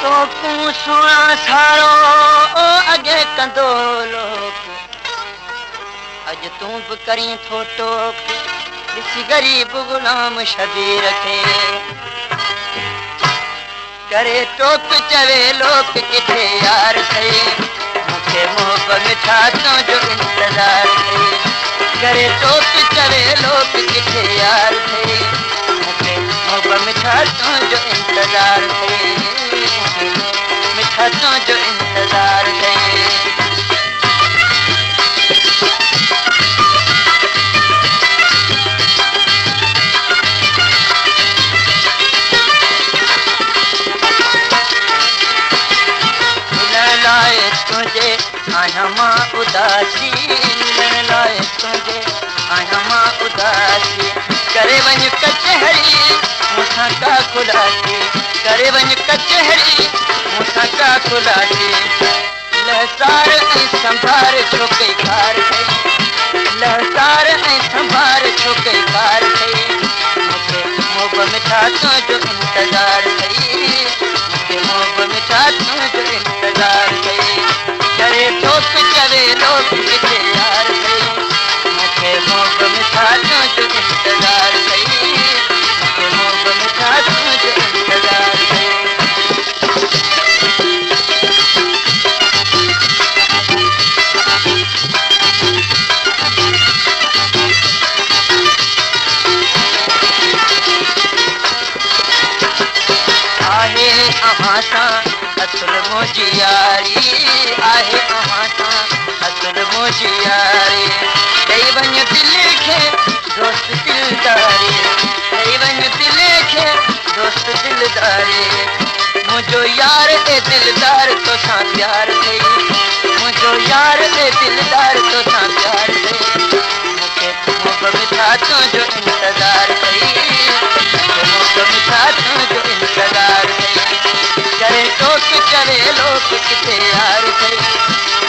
तूं सोना सारो अगे कंदो लोक अज तू भी करी थो टोक ॾिसी गरीब गुलाम शबीर खे करे टोक चवे लोक किथे यार थे मूंखे मोहब में छा तुंहिंजो इंतज़ार थे करे टोक चवे लोक किथे यार थे मूंखे मोहब में छा तुंहिंजो इंतज़ार थे मिठा तुंहिंजो इंतज़ार थे तुझे आया मां उदासी मिलण लाइ तुझे आया मां उदासी करे वञ कचहरी मूंसां का खुलासी करे वञ कचहरी मूंसां का खुलासी लहसार ऐं संभार छो कई कार कई लहसार ऐं संभार छो कई कार कई मूंखे मोहब में छा तुंहिंजो इंतज़ार कई मूंखे मोहब में छा तुंहिंजो इंतज़ार कई करे टोक चवे लोक किथे यार कई मूंखे मोहब में छा तुंहिंजो इंतज़ार कई मूंखे मोहब में छा तुंहिंजो इंतज़ार कई आहे अहां सां असुल मुंहिंजी यारी आहे अहां सां असुल मुंहिंजी यारी ॾेई वञ दिलि खे दोस्त दिलदारी ॾेई वञ दिलि खे दोस्त दिलदारी मुंहिंजो यार ए दिलदार तोसां प्यार कई मुंहिंजो यार ए दिलदार तोसां प्यार कई मूंखे मोहब में छा तुंहिंजो इंतज़ार कई मूंखे मोहब में छा तुंहिंजो इंतज़ार कई करे टोक चवे लोक किथे यार कई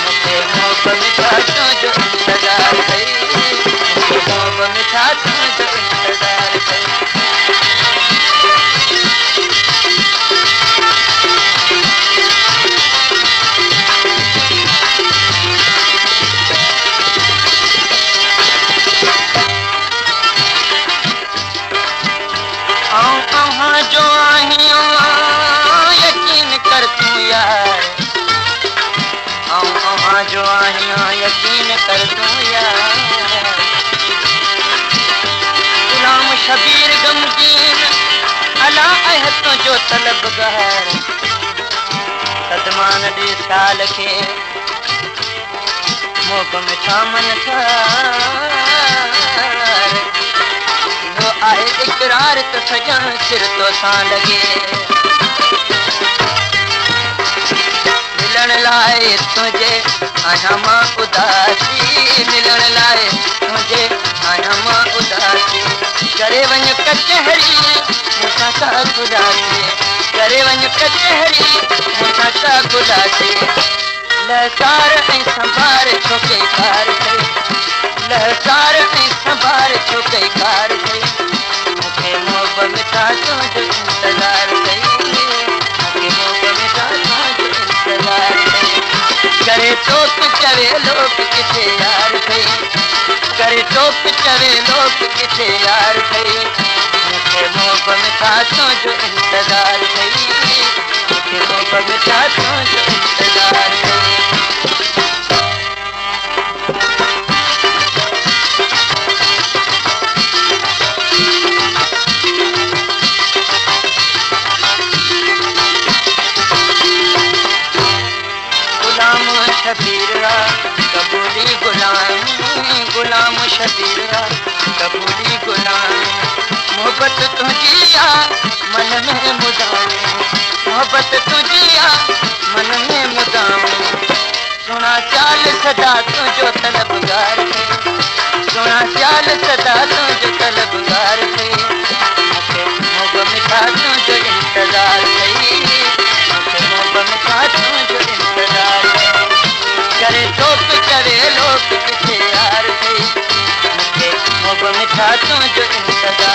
मूंखे मोहब में छा तुंहिंजो इंतज़ार कई मूंखे मोहब में छा तुंहिंजो इंतज़ार कई अहां जो आहियूं यकीन कर तूं यार अहां जो आहियूं यकीन कर तूं यार गुलाम शबीर गमगीन अला है तुंहिंजो तलबगार सदमान ॾे साल खे मोहब में छा मन आहे इकरार तो सजन सिर तो सां लगे मिलण लाइ तुझे आया मां उदासी मिलण लाइ तुझे आया मां उदासी करे वञ कचहरी मूंसां का खुलासी करे वञ कचहरी मूंसां का खुलासी लहसार ऐं संभार छो कई कार कई लहसार ऐं संभार छो कई कार कई मूंखे मोहब में छा तुंहिंजो इंतज़ार कई मूंखे मोहब में छा तुंहिंजो इंतज़ार कई करे टोक चवे लोक किथे यार कई करे टोक चवे लोक किथे यार कई मूंखे मोहब में छा तुंहिंजो इंतज़ार कई मूंखे मोहब में छा तुंहिंजो इंतज़ार कई शबीरा कबूली गुलाम शबीरा कबूली गुलाम मोहब्बत तुझी आ मन में मुदाम मोहब्बत तुझी आ मन में मुदाम सुना चाल सदा तुझो तलबगार थे सुना चाल सदा तुझो तलबगार थे मूंखे मोहब में छा तुंहिंजो इंतज़ार कई मूंखे मोहब में छा तुंहिंजो इंतज़ार कई करे टोक चवे लोक किथे यार कई मूंखे मोहब में छा तुंहिंजो इंतज़ार